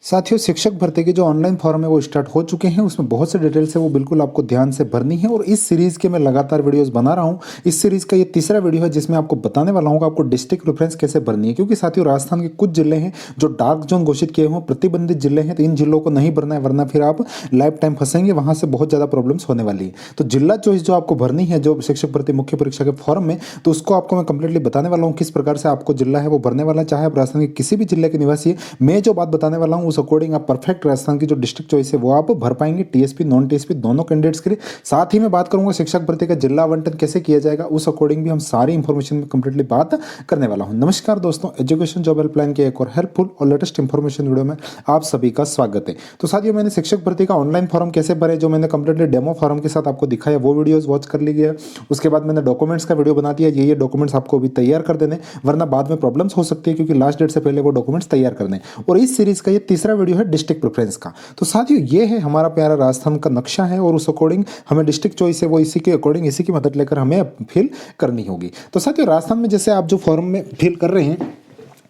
साथियों, शिक्षक भर्ती के जो ऑनलाइन फॉर्म है वो स्टार्ट हो चुके हैं। उसमें बहुत से डिटेल्स है वो बिल्कुल आपको ध्यान से भरनी है। और इस सीरीज के मैं लगातार वीडियोस बना रहा हूँ। इस सीरीज का ये तीसरा वीडियो है जिसमें आपको बताने वाला हूँ कि आपको डिस्ट्रिक्ट प्रेफरेंस कैसे भरनी है। क्योंकि साथियों, राजस्थान के कुछ जिले हैं जो डार्क जोन घोषित किए हुए प्रतिबंधित जिले हैं, तो इन जिलों को नहीं भरना है, वरना फिर आप लाइफ टाइम फंसेंगे। वहां से बहुत ज्यादा प्रॉब्लम्स होने वाली है। तो जिला चॉइस जो आपको भरनी है जो शिक्षक भर्ती मुख्य परीक्षा के फॉर्म में, तो उसको आपको मैं कंप्लीटली बताने वाला हूँ किस प्रकार से आपको जिला है वो भरने वाला। चाहे आप राजस्थान के किसी भी जिले के निवासी है, मैं जो बात बताने वाला हूँ उस अकॉर्डिंग आप परफेक्ट राजस्थान की जो डिस्ट्रिक्ट चॉइस है वो आप भर पाएंगे, टीएसपी नॉन टीएसपी दोनों कैंडिडेट्स के लिए। साथ ही मैं बात करूंगा शिक्षक भर्ती का जिला आवंटन कैसे किया जाएगा, उस अकॉर्डिंग भी हम सारी इंफॉर्मेशन में कंप्लीटली बात करने वाला हूं। नमस्कार दोस्तों, एजुकेशन जॉब हेल्पलाइन के एक और हेल्पफुल और लेटेस्ट इंफॉर्मेशन वीडियो में आप सभी का स्वागत है। तो साथियों, मैंने शिक्षक भर्ती का ऑनलाइन फॉर्म कैसे भरे, जो मैंने कंप्लीटली डेमो फॉर्म के साथ आपको दिखाया, वो वीडियोस वॉच कर लीजिए। उसके बाद मैंने डॉक्यूमेंट्स का वीडियो बना दिया। ये डॉक्यूमेंट्स आपको अभी तैयार कर देने, वरना बाद में प्रॉब्लम्स हो सकती है, क्योंकि लास्ट डेट से पहले वो डॉक्यूमेंट्स तैयार करने। और इस सीरीज का ये तीसरा वीडियो है डिस्ट्रिक्ट प्रेफरेंस का। तो साथियों, ये है हमारा प्यारा राजस्थान का नक्शा है और उस अकॉर्डिंग हमें डिस्ट्रिक्ट चॉइस है वो इसी के अकॉर्डिंग, इसी की मदद लेकर हमें फिल करनी होगी। तो साथियों, राजस्थान में जैसे आप जो फॉर्म में फिल कर रहे हैं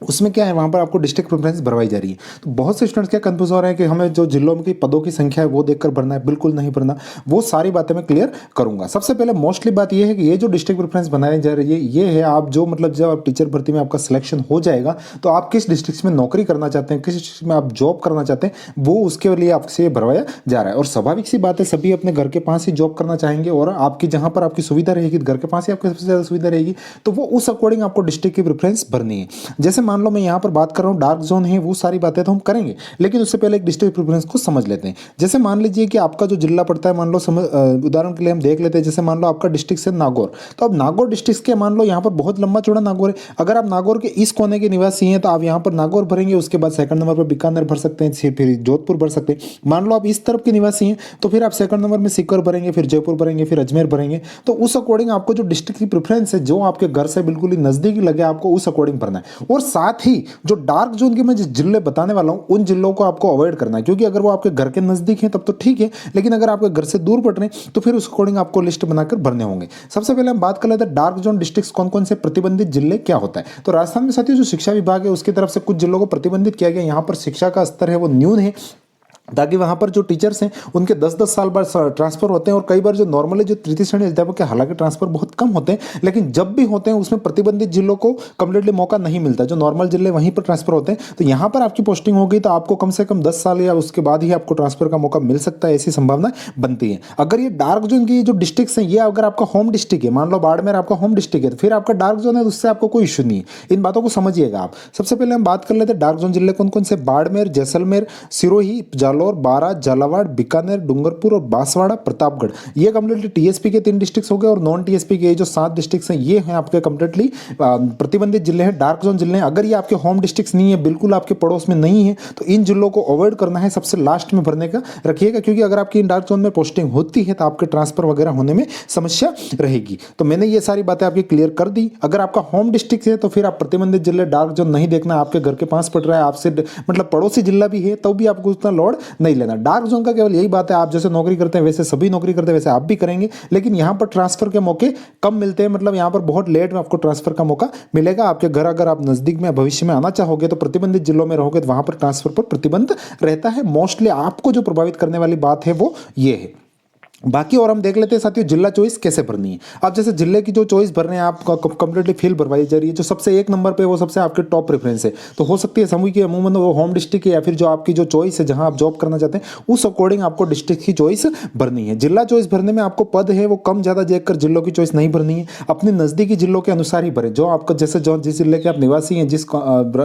उसमें क्या है, वहाँ पर आपको डिस्ट्रिक्ट प्रेफरेंस भरवाई जा रही है। तो बहुत से स्टूडेंट्स क्या कंफ्यूज हो रहे हैं कि हमें जो जिलों में की पदों की संख्या है वो देखकर भरना है। बिल्कुल नहीं भरना, वो सारी बातें मैं क्लियर करूंगा। सबसे पहले मोस्टली बात ये है कि ये जो डिस्ट्रिक्ट प्रेफरेंस बनाई जा रही है ये है आप जो मतलब जब आप टीचर भर्ती में आपका सिलेक्शन हो जाएगा तो आप किस डिस्ट्रिक्ट में नौकरी करना चाहते हैं, किस डिस्ट्रिक्ट में आप जॉब करना चाहते हैं, वो उसके लिए आपसे भरवाया जा रहा है। और स्वाभाविक सी बात है, सभी अपने घर के पास ही जॉब करना चाहेंगे और आपकी जहां पर आपकी सुविधा रहेगी, घर के पास ही आपकी सबसे ज्यादा सुविधा रहेगी, तो वो उस अकॉर्डिंग आपको डिस्ट्रिक्ट की प्रेफरेंस भरनी है। जैसे मान लो मैं यहाँ पर बात कर रहा हूं, डार्क जोन है, वो सारी बातें तो हम करेंगे, लेकिन उससे पहले एक डिस्ट्रिक्ट प्रेफरेंस को समझ लेते हैं। जैसे मान लीजिए कि आपका जो जिला पड़ता है, मान लो उदाहरण के लिए हम देख लेते हैं, जैसे मान लो आपका डिस्ट्रिक्ट है नागौर, तो अब नागौर डिस्ट्रिक्ट के मान लो यहाँ पर बहुत लंबा चौड़ा नागौर है। अगर आप नागौर के इस कोने के निवासी हैं तो आप यहाँ पर नागौर भरेंगे, उसके बाद सेकंड नंबर पर बीकानेर भर सकते हैं, फिर जोधपुर भर सकते हैं। मान लो आप इस तरफ के निवासी हैं तो फिर आप सेकंड नंबर में सीकर भरेंगे, फिर जयपुर भरेंगे, फिर अजमेर भरेंगे। तो उस अकॉर्डिंग आपको जो डिस्ट्रिक्ट की प्रेफरेंस है जो आपके घर से बिल्कुल ही नजदीक लगे, आपको उस अकॉर्डिंग भरना है। और साथ ही जो डार्क जोन के मैं जिले बताने वाला हूं उन जिलों को आपको अवॉइड करना है, क्योंकि अगर वो आपके घर के नजदीक हैं तब तो ठीक है, लेकिन अगर आपके घर से दूर पड़ रहे हैं तो फिर उस अकॉर्डिंग आपको लिस्ट बनाकर भरने होंगे। सबसे पहले हम बात कर लेते हैं डार्क जोन डिस्ट्रिक्ट कौन कौन से प्रतिबंधित जिले क्या होता है। तो राजस्थान में साथियों जो शिक्षा विभाग है उसकी तरफ से कुछ जिलों को प्रतिबंधित किया गया। यहाँ पर शिक्षा का स्तर है वो न्यून है, ताकि वहां पर जो टीचर्स हैं उनके 10-10 साल बाद ट्रांसफर होते हैं। और कई बार जो नॉर्मली जो तृतीय श्रेणी अध्यापक के हालांकि ट्रांसफर बहुत कम होते हैं, लेकिन जब भी होते हैं उसमें प्रतिबंधित जिलों को कंप्लीटली मौका नहीं मिलता। जो नॉर्मल जिले वहीं पर ट्रांसफर होते हैं, तो यहां पर आपकी पोस्टिंग होगी तो आपको कम से कम 10 साल या उसके बाद ही आपको ट्रांसफर का मौका मिल सकता है, ऐसी संभावना बनती है। अगर ये डार्क जोन की जो डिस्ट्रिक्ट है, ये अगर आपका होम डिस्ट्रिक्ट है, मान लो बाड़मेर आपका होम डिस्ट्रिक्ट है, तो फिर आपका डार्क जोन है, उससे आपको कोई इश्यू नहीं है। इन बातों को समझिएगा आप। सबसे पहले हम बात कर लेते हैं डार्क जोन जिले कौन कौन से। बाड़मेर, जैसलमेर, सिरोही, जालौर, बारा, झालावाड़, बीकानेर, डूंगरपुर और बांसवाड़ा, प्रतापगढ़। ये कंप्लीटली टीएसपी के 3 डिस्ट्रिक्ट हो गए। और नॉन टीएसपी के जो 7 डिस्ट्रिक्ट हैं ये हैं आपके कंप्लीटली प्रतिबंधित जिले हैं, डार्क जोन जिले हैं। अगर ये आपके होम डिस्ट्रिक्ट नहीं है, बिल्कुल आपके पड़ोस में नहीं है, तो इन जिलों को अवॉइड करना है, सबसे लास्ट में भरने का रखिएगा। क्योंकि अगर आपकी इन डार्क जोन में पोस्टिंग होती है तो आपके ट्रांसफर वगैरह होने में समस्या रहेगी। तो मैंने ये सारी बातें आपकी क्लियर कर दी। अगर आपका होम डिस्ट्रिक्ट है तो फिर आप प्रतिबंधित जिले डार्क जोन नहीं देखना, आपके घर के पास पड़ रहा है, आपसे मतलब पड़ोसी जिला भी है तो भी आपको उतना लोड नहीं लेना। डार्क जोन का केवल यही बात है, आप जैसे नौकरी करते हैं वैसे सभी नौकरी करते हैं, वैसे आप भी करेंगे, लेकिन यहां पर ट्रांसफर के मौके कम मिलते हैं। मतलब यहां पर बहुत लेट में आपको ट्रांसफर का मौका मिलेगा। आपके घर अगर आप नजदीक में भविष्य में आना चाहोगे तो प्रतिबंधित जिलों में रहोगे तो वहां पर ट्रांसफर पर प्रतिबंध रहता है। मोस्टली आपको जो प्रभावित करने वाली बात है वो ये है। बाकी और हम देख लेते हैं साथियों जिला चॉइस कैसे भरनी है। आप जैसे जिले की जो चॉइस भर रहे हैं आप कंप्लीटली फिल भरवाई जा रही है। जो सबसे एक नंबर पे वो सबसे आपके टॉप प्रेफरेंस है, तो हो सकती है समूह की अमूमन वो होम डिस्ट्रिक्ट या फिर जो आपकी जो चॉइस है जहां आप जॉब करना चाहते हैं उस अकॉर्डिंग आपको डिस्ट्रिक्ट की चॉइस भरनी है। जिला चॉइस भरने में आपको पद है वो कम ज्यादा देखकर जिलों की चॉइस नहीं भरनी है, अपने नजदीकी जिलों के अनुसार ही भरें। जो आपका जैसे जो जिस जिले के आप निवासी हैं, जिस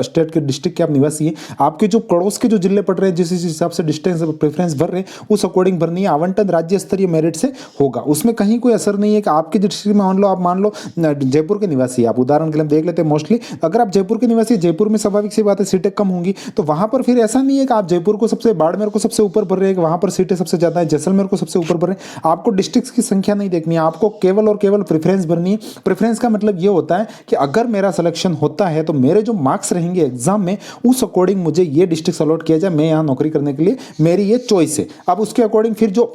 स्टेट के डिस्ट्रिक्ट के आप निवासी हैं, आपके जो पड़ोस के जो जिले पड़ रहे हैं जिस हिसाब से डिस्टेंस प्रेफरेंस भर रहे हैं उस अकॉर्डिंग भरनी है। आवंटन राज्य स्तरीय मेरिट से होगा, उसमें कहीं कोई असर नहीं है कि आपके डिस्ट्रिक्ट में मान लो जयपुर के निवासी आप उदाहरण के लिए देख लेते हैं। मोस्टली अगर आप जयपुर के निवासी, जयपुर में स्वाभाविक सी बात है सीटें कम होंगी, तो वहां पर फिर ऐसा नहीं है कि आप जयपुर को सबसे, बाड़मेर को सबसे ऊपर भर रहे हैं, वहां पर सीटें सबसे ज्यादा है, जैसलमेर को सबसे ऊपर भर रहे हैं। आपको डिस्ट्रिक्ट की संख्या नहीं देखनी है, आपको केवल और केवल प्रेफरेंस भरनी है। प्रेफरेंस का मतलब यह होता है कि अगर मेरा सिलेक्शन होता है तो मेरे जो मार्क्स रहेंगे एग्जाम में उस अकॉर्डिंग मुझे ये डिस्ट्रिक्ट अलॉट किया जाए, मैं यहां नौकरी करने के लिए मेरी ये चॉइस है। अब उसके अकॉर्डिंग फिर जो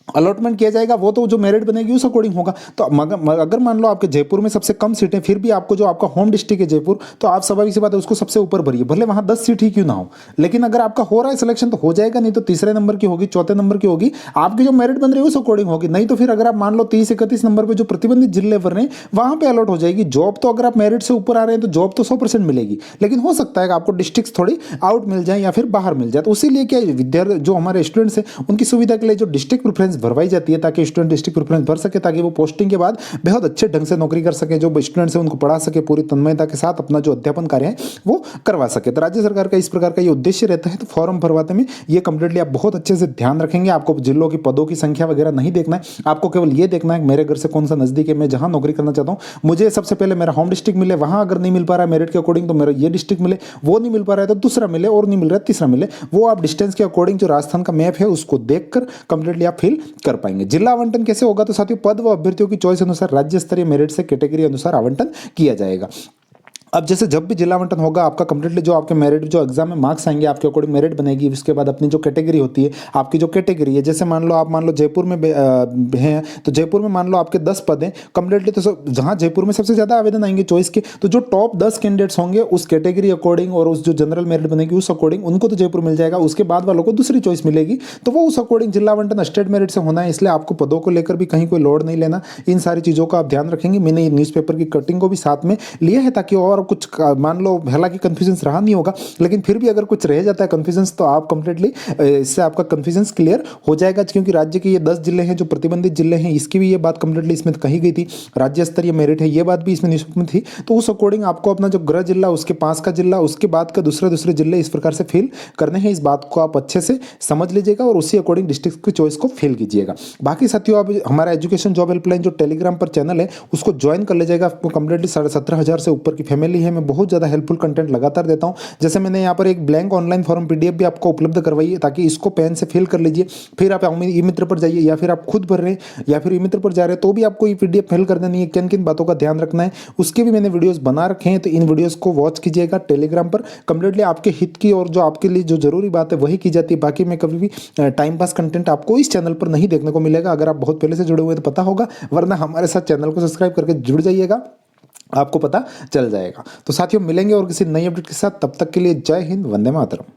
अलॉटमेंट किया जाएगा, वो तो जो मेरिट बनेगी उस अकॉर्डिंग होगा। तो अगर मान लो आपके जयपुर में सबसे कम सीटें, फिर भी आपको जो आपका होम डिस्ट्रिक्ट है जयपुर, तो आप स्वाभाविक सी बात है उसको सबसे ऊपर भरिए, भले वहां 10 सीट ही क्यों ना हो। लेकिन अगर आपका हो रहा है सिलेक्शन तो हो जाएगा, नहीं तो तीसरे नंबर की होगी, चौथे नंबर की होगी, आपकी जो मेरिट बन रही है उस अकॉर्डिंग होगी। नहीं तो फिर अगर आप मान लो 30-31 नंबर पर जो प्रतिबंधित जिले बन रहे हैं वहां पर अलॉट हो जाएगी जॉब। तो अगर आप मेरिट से ऊपर आ रहे हैं तो जॉब तो 100% मिलेगी, लेकिन हो सकता है कि आपको डिस्ट्रिक्ट थोड़ी आउट मिल जाए या फिर बाहर मिल जाए। तो उसीलिए क्या विद्यार्थी जो हमारे स्टूडेंट्स हैं उनकी सुविधा के लिए जो डिस्ट्रिक्ट प्रेफरेंस भरवाई जाती है, ताकि स्टूडेंट डिस्ट्रिक्ट प्रेफरेंस भर सके, ताकि वो पोस्टिंग के बाद बहुत अच्छे ढंग से नौकरी कर सके, जो स्टूडेंट्स हैं उनको पढ़ा सके, पूरी तन्मयता के साथ अपना जो अध्यापन कार्य है वो करवा सके। तो राज्य सरकार का इस प्रकार का ये उद्देश्य रहता है। तो फॉर्म भरवाते में ये कंप्लीटली आप बहुत अच्छे से ध्यान रखेंगे। आपको जिलों की पदों की संख्या वगैरह नहीं देखना है, आपको केवल ये देखना है मेरे घर से कौन सा नजदीक है, मैं जहां नौकरी करना चाहता हूं मुझे सबसे पहले मेरा होम डिस्ट्रिक्ट मिले, वहां अगर नहीं मिल पा रहा है मेरिट के अकॉर्डिंग तो मेरा ये डिस्ट्रिक्ट मिले, वो नहीं मिल पा रहा है तो दूसरा मिले, और नहीं मिल रहा है तीसरा मिले। वो आप डिस्टेंस के अकॉर्डिंग जो राजस्थान का मैप है उसको देखकर कंप्लीटली आप फिल कर पाएंगे। जिला आवंटन कैसे होगा, तो साथियों पद व अभ्यर्थियों की चॉइस अनुसार राज्य स्तरीय मेरिट से कैटेगरी अनुसार आवंटन किया जाएगा। अब जैसे जब भी जिला आवंटन होगा आपका कंप्लीटली जो आपके मेरिट जो एग्जाम में मार्क्स आएंगे आपके अकॉर्डिंग मेरिट बनेगी। उसके बाद अपनी जो कैटेगरी होती है, आपकी जो कैटेगरी है, जैसे मान लो आप मान लो जयपुर में हैं तो जयपुर में मान लो आपके 10 पद हैं कंप्लीटली, तो जहां जयपुर में सबसे ज्यादा आवेदन आएंगे चॉइस के, तो जो टॉप 10 कैंडिडेट्स होंगे उस कैटेगरी अकॉर्डिंग और उस जो जनरल मेरिट बनेगी उस अकॉर्डिंग उनको तो जयपुर मिल जाएगा। उसके बाद वालों को दूसरी चॉइस मिलेगी, तो वो उस अकॉर्डिंग जिला आवंटन स्टेट मेरिट से होना है। इसलिए आपको पदों को लेकर भी कहीं कोई लोड नहीं लेना, इन सारी चीजों का आप ध्यान रखेंगे। मैंने ये न्यूज़पेपर की कटिंग को भी साथ में लिया है ताकि और कुछ मान लो हालांकि कंफ्यूजन रहा नहीं होगा, लेकिन फिर भी अगर कुछ रह जाता है कंफ्यूजन तो आप कंप्लीटली इससे आपका कंफ्यूजन क्लियर हो जाएगा। क्योंकि राज्य के ये 10 जिले हैं जो प्रतिबंधित जिले हैं, इसकी भी ये बात कंप्लीटली इसमें कही गई थी, राज्य स्तरीय मेरिट है, ये बात भी इसमें न्यूज़पेपर में थी। तो उस अकॉर्डिंग आपको अपना जो गृह जिला, उसके पास का जिला, उसके बाद का दूसरे जिले इस प्रकार से फिल करने हैं। इस बात को आप अच्छे से समझ लीजिएगा और उसी अकॉर्डिंग डिस्ट्रिक्ट की चॉइस को फिल कीजिएगा। बाकी साथियों आप हमारा एजुकेशन जॉब हेल्पलाइन जो टेलीग्राम पर चैनल है उसको ज्वाइन कर लीजिएगा। आपको कंप्लीटली 17,500 से ऊपर की फैमिली है, मैं बहुत ज़्यादा हेल्पफुल कंटेंट लगातार देता हूं। जैसे मैंने यहाँ पर एक ब्लैंक ऑनलाइन फॉर्म पीडीएफ भी आपको उपलब्ध करवाई है, ताकि इसको पेन से फिल कर लीजिए। फिर आप ई मित्र पर जाइए, या फिर आप खुद भर रहे हैं या फिर ई मित्र पर जा रहे हैं तो भी आपको ये पीडीएफ फिल कर देनी है। किन किन बातों का ध्यान रखना है उसके भी मैंने वीडियोस बना रखे हैं, तो इन वीडियोस को वॉच कीजिएगा टेलीग्राम पर। कंप्लीटली आपके हित की और जो आपके लिए जो जरूरी बात है वही की जाती है। बाकी मैं कभी भी टाइम पास कंटेंट आपको इस चैनल पर नहीं देखने को मिलेगा। अगर आप बहुत पहले से जुड़े हुए तो पता होगा, वरना हमारे साथ चैनल को सब्सक्राइब करके जुड़ जाइएगा, आपको पता चल जाएगा। तो साथियों मिलेंगे और किसी नई अपडेट के साथ, तब तक के लिए जय हिंद, वंदे मातरम।